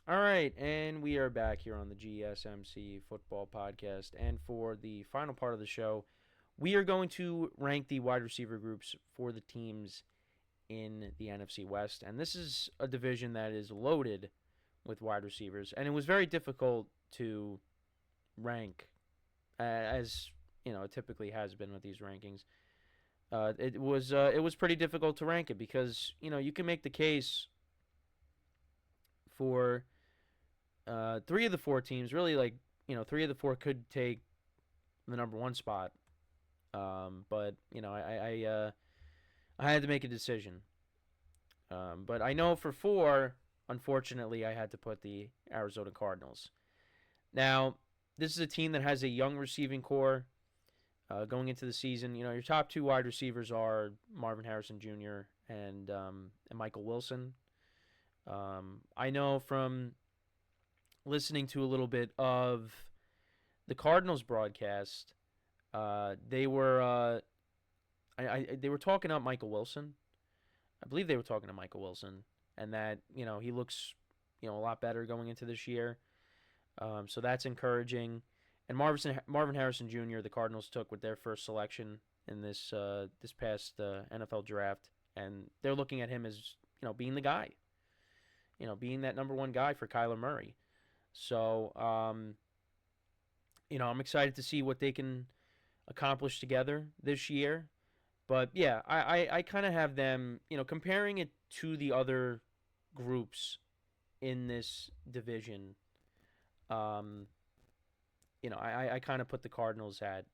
All right, and we are back here on the GSMC Football Podcast. And for the final part of the show, we are going to rank the wide receiver groups for the teams in the NFC West. And this is a division that is loaded with wide receivers. And it was very difficult to rank, as it typically has been with these rankings. It was pretty difficult to rank it because you can make the case for three of the four teams. Really, three of the four could take the number one spot. But I had to make a decision. But I know for four, unfortunately, I had to put the Arizona Cardinals. Now, this is a team that has a young receiving core going into the season. Your top two wide receivers are Marvin Harrison Jr. and Michael Wilson. I know from listening to a little bit of the Cardinals broadcast, they were they were talking up Michael Wilson. I believe they were talking to Michael Wilson, and that he looks a lot better going into this year. So that's encouraging. And Marvin Harrison Jr. the Cardinals took with their first selection in this past NFL draft, and they're looking at him as being the guy, being that number one guy for Kyler Murray. So I'm excited to see what they can accomplish together this year. But yeah, I kind of have them, comparing it to the other groups in this division. I kind of put the Cardinals at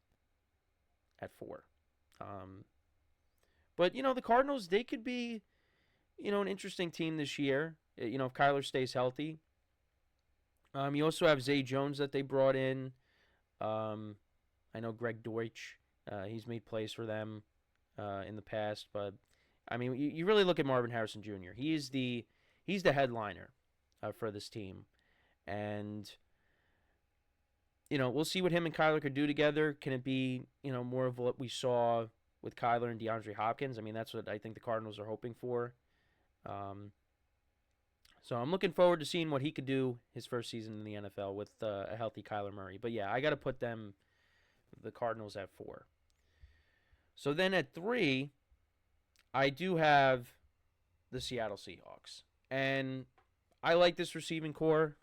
four. But the Cardinals, they could be an interesting team this year. If Kyler stays healthy. You also have Zay Jones that they brought in. I know Greg Deutsch. He's made plays for them in the past, but I mean, you really look at Marvin Harrison Jr. He's the headliner for this team, and we'll see what him and Kyler could do together. Can it be more of what we saw with Kyler and DeAndre Hopkins? I mean, that's what I think the Cardinals are hoping for. So I'm looking forward to seeing what he could do his first season in the NFL with a healthy Kyler Murray. But yeah, I got to put the Cardinals at four. So then at three, I do have the Seattle Seahawks. And I like this receiving core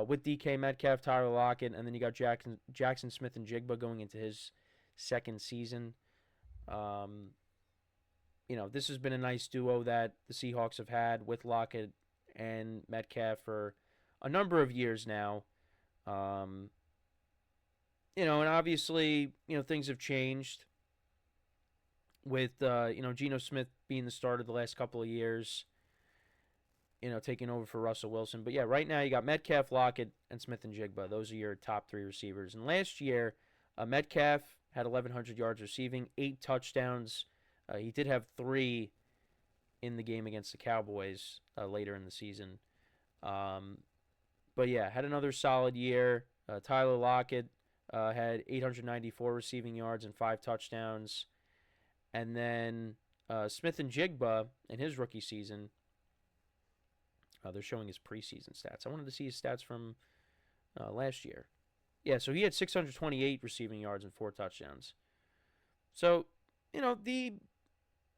with D.K.Metcalf, Tyler Lockett, and then you got Jackson Smith-Njigba going into his second season. This has been a nice duo that the Seahawks have had with Lockett and Metcalf for a number of years now. And obviously, things have changed with, Geno Smith being the starter the last couple of years, taking over for Russell Wilson. But yeah, right now you got Metcalf, Lockett, and Smith-Njigba. Those are your top three receivers. And last year, Metcalf had 1,100 yards receiving, 8 touchdowns. He did have 3 in the game against the Cowboys later in the season. But yeah, had another solid year. Tyler Lockett had 894 receiving yards and 5 touchdowns. And then Smith-Njigba in his rookie season, they're showing his preseason stats. I wanted to see his stats from last year. Yeah, so he had 628 receiving yards and 4 touchdowns. So, the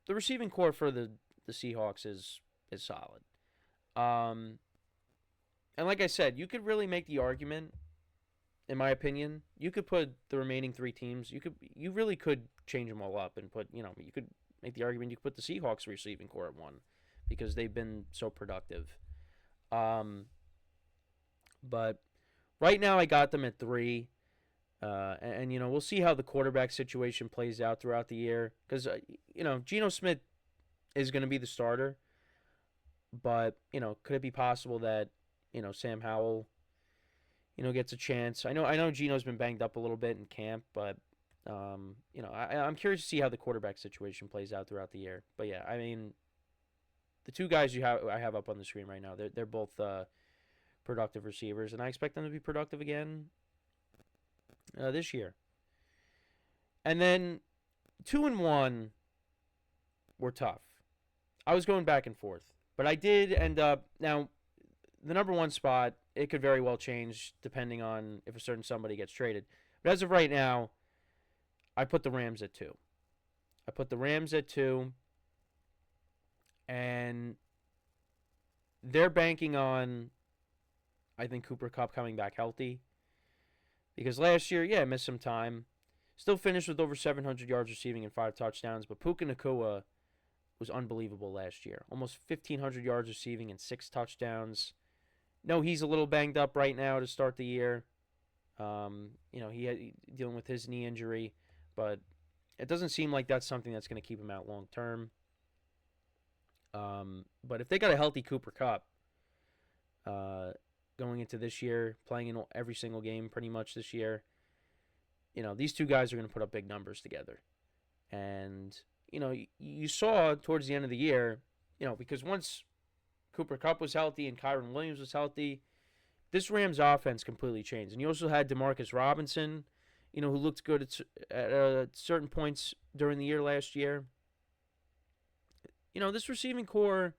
receiving core for the Seahawks is solid. And like I said, you could really make the argument, in my opinion, you could put the remaining 3 teams, you really could change them all up and put, you could make the argument you could put the Seahawks receiving core at 1 because they've been so productive. But right now I got them at 3. And we'll see how the quarterback situation plays out throughout the year. Because, Geno Smith is going to be the starter. But, could it be possible that, Sam Howell, gets a chance? I know Geno's been banged up a little bit in camp. But, I'm curious to see how the quarterback situation plays out throughout the year. But, yeah, I mean, the 2 guys I have up on the screen right now, they're both productive receivers. And I expect them to be productive again this year. And then 2 and 1 were tough. I was going back and forth, but I did end up. Now, the number one spot, it could very well change depending on if a certain somebody gets traded. But as of right now, I put the Rams at 2. And they're banking on, I think, Cooper Kupp coming back healthy. Because last year, yeah, missed some time. Still finished with over 700 yards receiving and 5 touchdowns. But Puka Nacua was unbelievable last year. Almost 1,500 yards receiving and 6 touchdowns. No, he's a little banged up right now to start the year. He dealing with his knee injury. But it doesn't seem like that's something that's going to keep him out long term. But if they got a healthy Cooper Kupp going into this year, playing in every single game pretty much this year, these two guys are going to put up big numbers together. And, you saw towards the end of the year, because once Cooper Kupp was healthy and Kyron Williams was healthy, this Rams offense completely changed. And you also had Demarcus Robinson, who looked good at certain points during the year last year. This receiving core,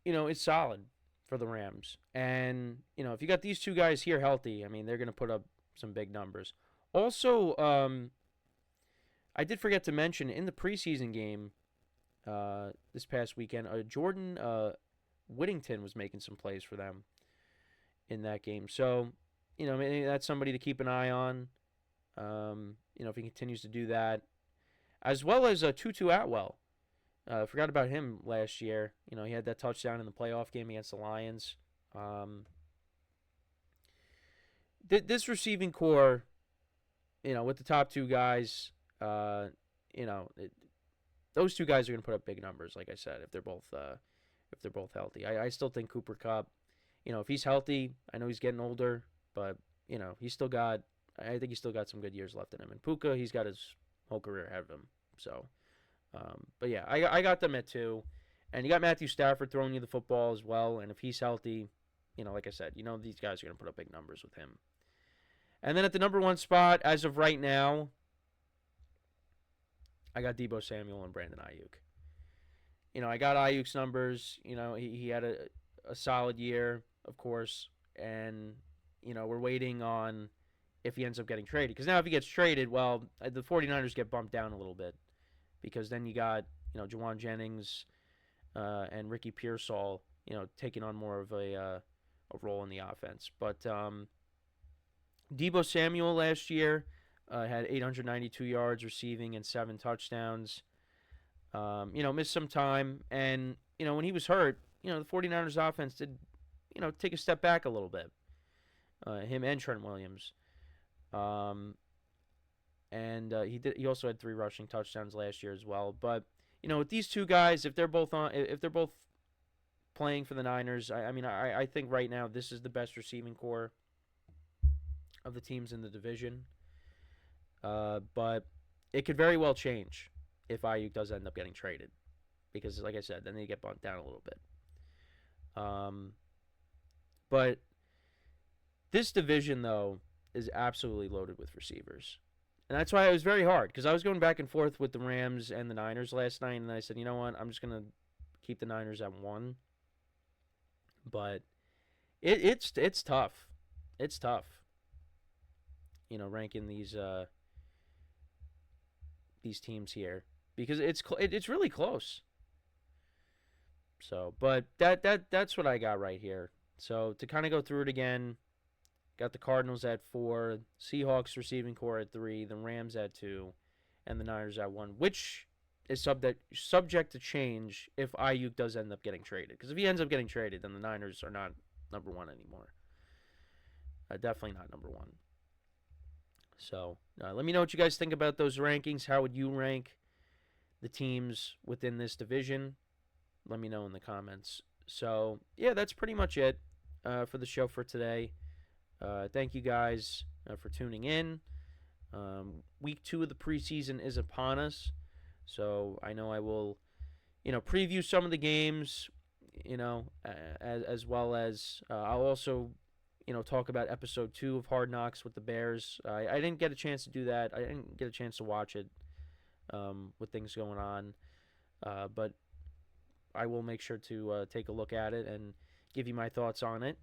is solid for the Rams. And, if you got these two guys here healthy, I mean, they're going to put up some big numbers. Also, I did forget to mention in the preseason game this past weekend, Jordan Whittington was making some plays for them in that game. So, maybe that's somebody to keep an eye on, if he continues to do that. As well as Tutu Atwell. Forgot about him last year. He had that touchdown in the playoff game against the Lions. This receiving core, with the top two guys, those two guys are going to put up big numbers. Like I said, if they're both healthy, I still think Cooper Kupp, if he's healthy, I know he's getting older, but I think he's still got some good years left in him. And Puka, he's got his whole career ahead of him. So. But yeah, I got them at 2. And you got Matthew Stafford throwing you the football as well. And if he's healthy, like I said, these guys are going to put up big numbers with him. And then at the number 1 spot, as of right now, I got Deebo Samuel and Brandon Ayuk. I got Ayuk's numbers. He had a solid year, of course. And, we're waiting on if he ends up getting traded. Because now if he gets traded, well, the 49ers get bumped down a little bit. Because then you got, Juwan Jennings and Ricky Pearsall, taking on more of a role in the offense. But Deebo Samuel last year had 892 yards receiving and 7 touchdowns. Missed some time. And, when he was hurt, the 49ers offense did, take a step back a little bit. Him and Trent Williams. And he also had 3 rushing touchdowns last year as well. But with these two guys, if they're both playing for the Niners, I think right now this is the best receiving core of the teams in the division. But it could very well change if Ayuk does end up getting traded, because like I said, then they get bumped down a little bit. But this division though is absolutely loaded with receivers. And that's why it was very hard, because I was going back and forth with the Rams and the Niners last night, and I said, you know what, I'm just going to keep the Niners at 1. But it's tough. It's tough, ranking these teams here, because it's really close. So, but that's what I got right here. So to kind of go through it again. Got the Cardinals at 4, Seahawks receiving core at 3, the Rams at 2, and the Niners at 1, which is subject to change if Ayuk does end up getting traded. Because if he ends up getting traded, then the Niners are not number 1 anymore. Definitely not number 1. So let me know what you guys think about those rankings. How would you rank the teams within this division? Let me know in the comments. So, yeah, that's pretty much it for the show for today. Thank you guys for tuning in. Week 2 of the preseason is upon us, so I know I will, preview some of the games, as well as I'll also, talk about episode 2 of Hard Knocks with the Bears. I didn't get a chance to do that. I didn't get a chance to watch it with things going on, but I will make sure to take a look at it and give you my thoughts on it.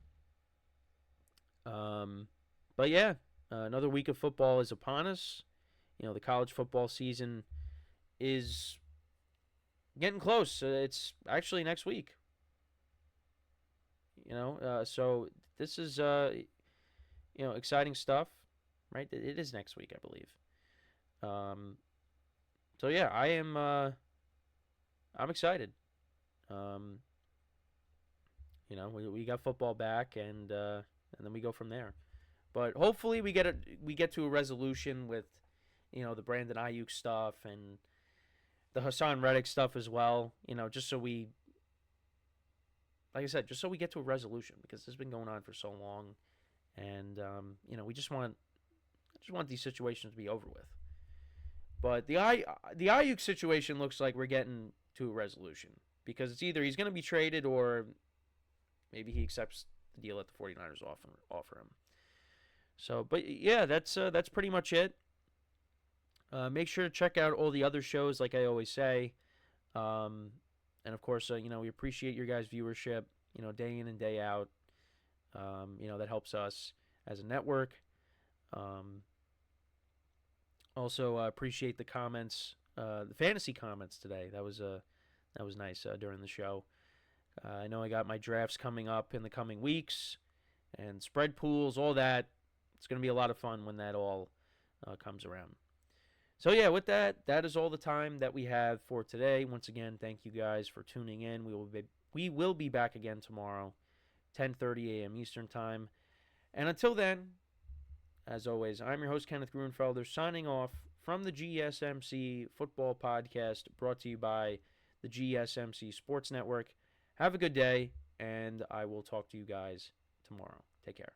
But yeah, another week of football is upon us. The college football season is getting close. It's actually next week. So this is exciting stuff, right? It is next week, I believe. So yeah, I'm excited. We got football back, and then we go from there. But hopefully we get to a resolution with, the Brandon Ayuk stuff and the Hassan Reddick stuff as well. Just so we, like I said, just so we get to a resolution, because this has been going on for so long, and we just want these situations to be over with. But the Ayuk situation looks like we're getting to a resolution, because it's either he's going to be traded or maybe he accepts the deal that the 49ers offer him. So, but yeah, that's pretty much it. Make sure to check out all the other shows, like I always say. And of course, we appreciate your guys' viewership, day in and day out. That helps us as a network. Also, appreciate the comments, the fantasy comments today. That was nice during the show. I know I got my drafts coming up in the coming weeks, and spread pools, all that. It's going to be a lot of fun when that all comes around. So yeah, with that is all the time that we have for today. Once again, thank you guys for tuning in. We will be back again tomorrow, 10:30 a.m. Eastern Time. And until then, as always, I'm your host, Kenneth Grunfelder, signing off from the GSMC Football Podcast, brought to you by the GSMC Sports Network. Have a good day, and I will talk to you guys tomorrow. Take care.